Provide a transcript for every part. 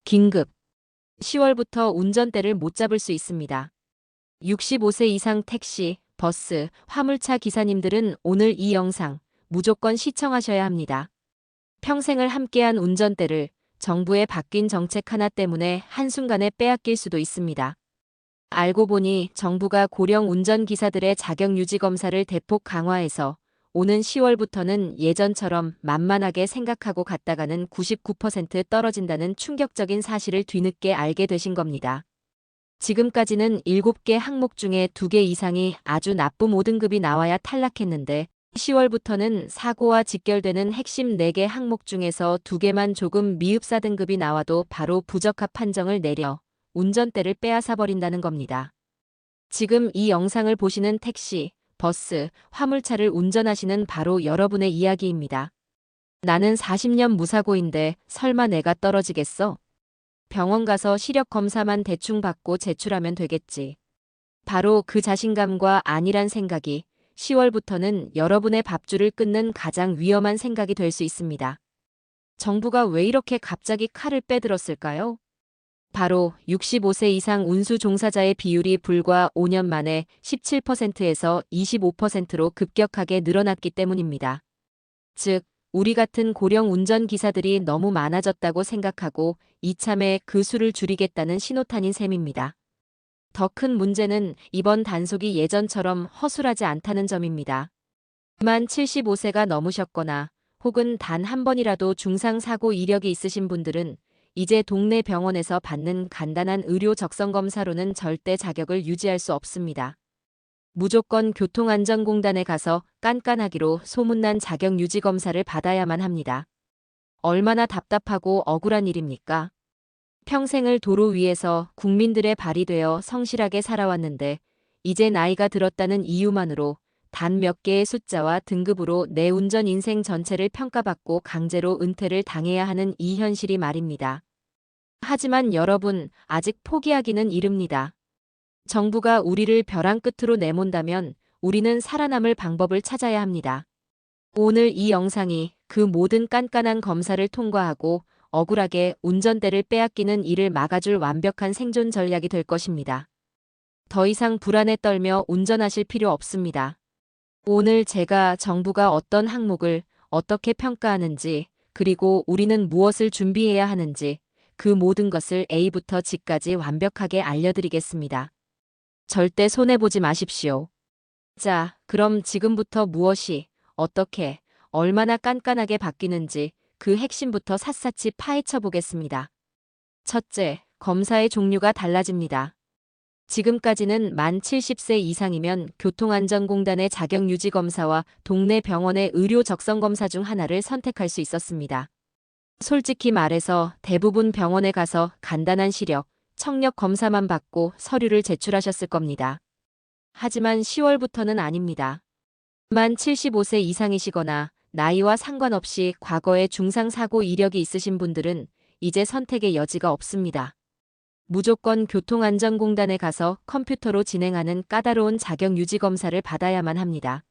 긴급. 10월부터 운전대를 못 잡을 수 있습니다. 65세 이상 택시, 버스, 화물차 기사님들은 오늘 이 영상 무조건 시청하셔야 합니다. 평생을 함께한 운전대를 정부의 바뀐 정책 하나 때문에 한순간에 빼앗길 수도 있습니다. 알고 보니 정부가 고령 운전기사들의 자격유지 검사를 대폭 강화해서 오는 10월부터는 예전처럼 만만하게 생각하고 갔다가는 99% 떨어진다는 충격적인 사실을 뒤늦게 알게 되신 겁니다. 지금까지는 7개 항목 중에 2개 이상이 아주 나쁨 5등급이 나와야 탈락했는데 10월부터는 사고와 직결되는 핵심 4개 항목 중에서 2개만 조금 미흡 4등급이 나와도 바로 부적합 판정을 내려 운전대를 빼앗아 버린다는 겁니다. 지금 이 영상을 보시는 택시, 버스, 화물차를 운전하시는 바로 여러분의 이야기입니다. 나는 40년 무사고인데 설마 내가 떨어지겠어? 병원 가서 시력 검사만 대충 받고 제출하면 되겠지. 바로 그 자신감과 안일한 생각이 10월부터는 여러분의 밥줄을 끊는 가장 위험한 생각이 될 수 있습니다. 정부가 왜 이렇게 갑자기 칼을 빼들었을까요? 바로 65세 이상 운수 종사자의 비율이 불과 5년 만에 17%에서 25%로 급격하게 늘어났기 때문입니다. 즉, 우리 같은 고령 운전기사들이 너무 많아졌다고 생각하고 이참에 그 수를 줄이겠다는 신호탄인 셈입니다. 더 큰 문제는 이번 단속이 예전처럼 허술하지 않다는 점입니다. 만 75세가 넘으셨거나 혹은 단 한 번이라도 중상사고 이력이 있으신 분들은 이제 동네 병원에서 받는 간단한 의료 적성검사로는 절대 자격을 유지할 수 없습니다. 무조건 교통안전공단에 가서 깐깐하기로 소문난 자격유지검사를 받아야만 합니다. 얼마나 답답하고 억울한 일입니까? 평생을 도로 위에서 국민들의 발이 되어 성실하게 살아왔는데 이제 나이가 들었다는 이유만으로 단 몇 개의 숫자와 등급으로 내 운전 인생 전체를 평가받고 강제로 은퇴를 당해야 하는 이 현실이 말입니다. 하지만 여러분, 아직 포기하기는 이릅니다. 정부가 우리를 벼랑 끝으로 내몬다면 우리는 살아남을 방법을 찾아야 합니다. 오늘 이 영상이 그 모든 깐깐한 검사를 통과하고 억울하게 운전대를 빼앗기는 일을 막아줄 완벽한 생존 전략이 될 것입니다. 더 이상 불안에 떨며 운전하실 필요 없습니다. 오늘 제가 정부가 어떤 항목을 어떻게 평가하는지, 그리고 우리는 무엇을 준비해야 하는지 그 모든 것을 A부터 G까지 완벽하게 알려드리겠습니다. 절대 손해보지 마십시오. 자, 그럼 지금부터 무엇이, 어떻게, 얼마나 깐깐하게 바뀌는지 그 핵심부터 샅샅이 파헤쳐 보겠습니다. 첫째, 검사의 종류가 달라집니다. 지금까지는 만 70세 이상이면 교통안전공단의 자격유지검사와 동네 병원의 의료 적성검사 중 하나를 선택할 수 있었습니다. 솔직히 말해서 대부분 병원에 가서 간단한 시력, 청력 검사만 받고 서류를 제출하셨을 겁니다. 하지만 10월부터는 아닙니다. 만 75세 이상이시거나 나이와 상관없이 과거에 중상사고 이력이 있으신 분들은 이제 선택의 여지가 없습니다. 무조건 교통안전공단에 가서 컴퓨터로 진행하는 까다로운 자격유지검사를 받아야만 합니다.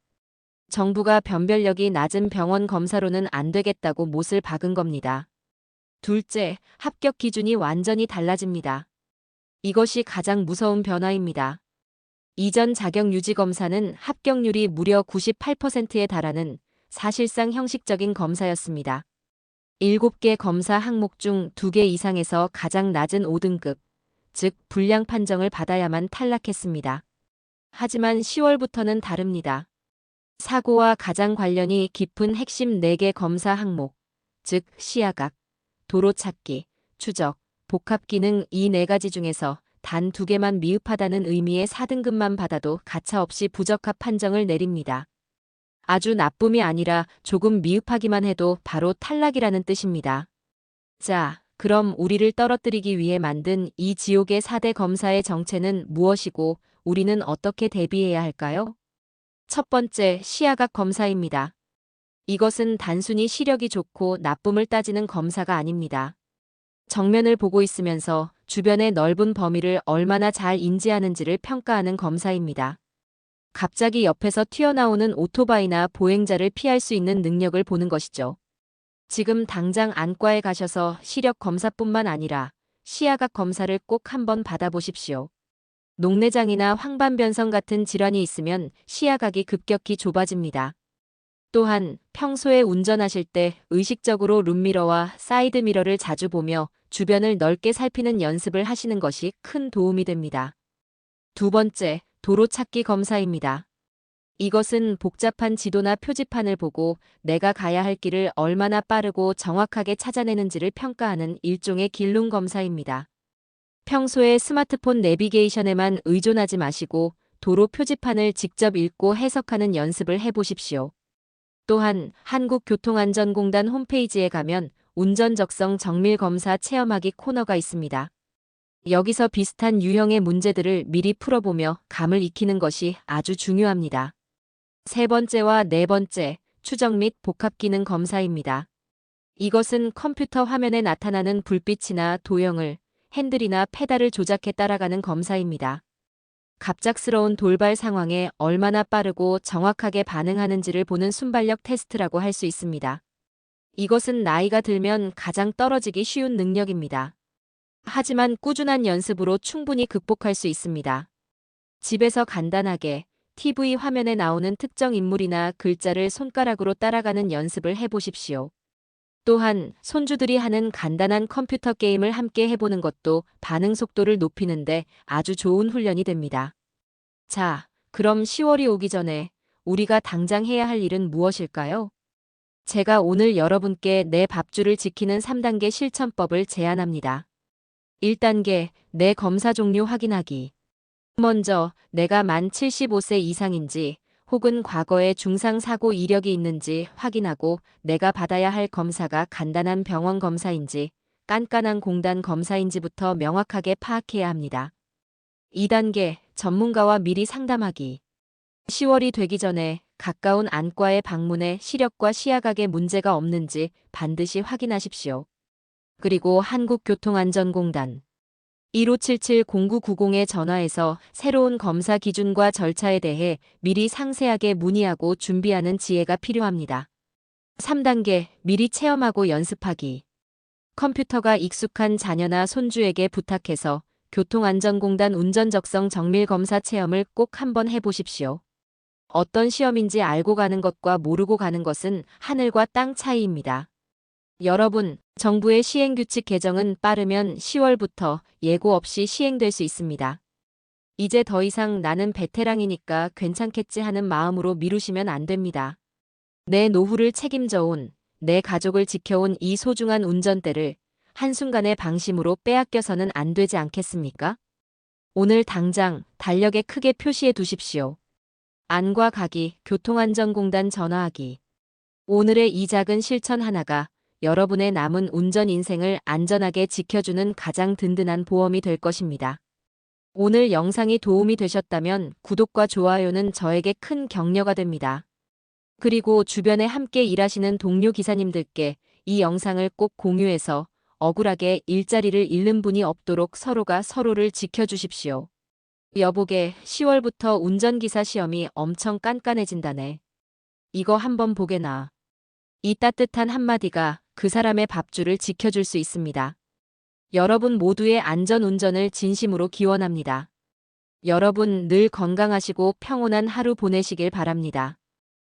정부가 변별력이 낮은 병원 검사로는 안 되겠다고 못을 박은 겁니다. 둘째, 합격 기준이 완전히 달라집니다. 이것이 가장 무서운 변화입니다. 이전 자격유지검사는 합격률이 무려 98%에 달하는 사실상 형식적인 검사였습니다. 7개 검사 항목 중 2개 이상에서 가장 낮은 5등급, 즉 불량 판정을 받아야만 탈락했습니다. 하지만 10월부터는 다릅니다. 사고와 가장 관련이 깊은 핵심 4개 검사 항목, 즉 시야각, 도로 찾기, 추적, 복합 기능 이 4가지 중에서 단 2개만 미흡하다는 의미의 4등급만 받아도 가차없이 부적합 판정을 내립니다. 아주 나쁨이 아니라 조금 미흡하기만 해도 바로 탈락이라는 뜻입니다. 자, 그럼 우리를 떨어뜨리기 위해 만든 이 지옥의 4대 검사의 정체는 무엇이고 우리는 어떻게 대비해야 할까요? 첫 번째, 시야각 검사입니다. 이것은 단순히 시력이 좋고 나쁨을 따지는 검사가 아닙니다. 정면을 보고 있으면서 주변의 넓은 범위를 얼마나 잘 인지하는지를 평가하는 검사입니다. 갑자기 옆에서 튀어나오는 오토바이나 보행자를 피할 수 있는 능력을 보는 것이죠. 지금 당장 안과에 가셔서 시력 검사뿐만 아니라 시야각 검사를 꼭 한번 받아보십시오. 녹내장이나 황반변성 같은 질환이 있으면 시야각이 급격히 좁아집니다. 또한 평소에 운전하실 때 의식적으로 룸미러와 사이드미러를 자주 보며 주변을 넓게 살피는 연습을 하시는 것이 큰 도움이 됩니다. 두 번째, 도로 찾기 검사입니다. 이것은 복잡한 지도나 표지판을 보고 내가 가야 할 길을 얼마나 빠르고 정확하게 찾아내는지를 평가하는 일종의 길눈 검사입니다. 평소에 스마트폰 내비게이션에만 의존하지 마시고 도로 표지판을 직접 읽고 해석하는 연습을 해보십시오. 또한 한국교통안전공단 홈페이지에 가면 운전적성 정밀검사 체험하기 코너가 있습니다. 여기서 비슷한 유형의 문제들을 미리 풀어보며 감을 익히는 것이 아주 중요합니다. 세 번째와 네 번째, 추적 및 복합 기능 검사입니다. 이것은 컴퓨터 화면에 나타나는 불빛이나 도형을 핸들이나 페달을 조작해 따라가는 검사입니다. 갑작스러운 돌발 상황에 얼마나 빠르고 정확하게 반응하는지를 보는 순발력 테스트라고 할 수 있습니다. 이것은 나이가 들면 가장 떨어지기 쉬운 능력입니다. 하지만 꾸준한 연습으로 충분히 극복할 수 있습니다. 집에서 간단하게 TV 화면에 나오는 특정 인물이나 글자를 손가락으로 따라가는 연습을 해보십시오. 또한 손주들이 하는 간단한 컴퓨터 게임을 함께 해보는 것도 반응 속도를 높이는데 아주 좋은 훈련이 됩니다. 자, 그럼 10월이 오기 전에 우리가 당장 해야 할 일은 무엇일까요? 제가 오늘 여러분께 내 밥줄을 지키는 3단계 실천법을 제안합니다. 1단계, 내 검사 종류 확인하기. 먼저, 내가 만 75세 이상인지 혹은 과거에 중상사고 이력이 있는지 확인하고 내가 받아야 할 검사가 간단한 병원 검사인지 깐깐한 공단 검사인지부터 명확하게 파악해야 합니다. 2단계, 전문가와 미리 상담하기. 10월이 되기 전에 가까운 안과에 방문해 시력과 시야각에 문제가 없는지 반드시 확인하십시오. 그리고 한국교통안전공단 1577-0990에 전화해서 새로운 검사 기준과 절차에 대해 미리 상세하게 문의하고 준비하는 지혜가 필요합니다. 3단계, 미리 체험하고 연습하기. 컴퓨터가 익숙한 자녀나 손주에게 부탁해서 교통안전공단 운전적성 정밀검사 체험을 꼭 한번 해보십시오. 어떤 시험인지 알고 가는 것과 모르고 가는 것은 하늘과 땅 차이입니다. 여러분, 정부의 시행규칙 개정은 빠르면 10월부터 예고 없이 시행될 수 있습니다. 이제 더 이상 나는 베테랑이니까 괜찮겠지 하는 마음으로 미루시면 안 됩니다. 내 노후를 책임져온, 내 가족을 지켜온 이 소중한 운전대를 한순간의 방심으로 빼앗겨서는 안 되지 않겠습니까? 오늘 당장 달력에 크게 표시해 두십시오. 안과 가기, 교통안전공단 전화하기. 오늘의 이 작은 실천 하나가 여러분의 남은 운전 인생을 안전하게 지켜주는 가장 든든한 보험이 될 것입니다. 오늘 영상이 도움이 되셨다면 구독과 좋아요는 저에게 큰 격려가 됩니다. 그리고 주변에 함께 일하시는 동료 기사님들께 이 영상을 꼭 공유해서 억울하게 일자리를 잃는 분이 없도록 서로가 서로를 지켜주십시오. 여보게, 10월부터 운전기사 시험이 엄청 깐깐해진다네. 이거 한번 보게나. 이 따뜻한 한마디가 그 사람의 밥줄을 지켜줄 수 있습니다. 여러분 모두의 안전운전을 진심으로 기원합니다. 여러분 늘 건강하시고 평온한 하루 보내시길 바랍니다.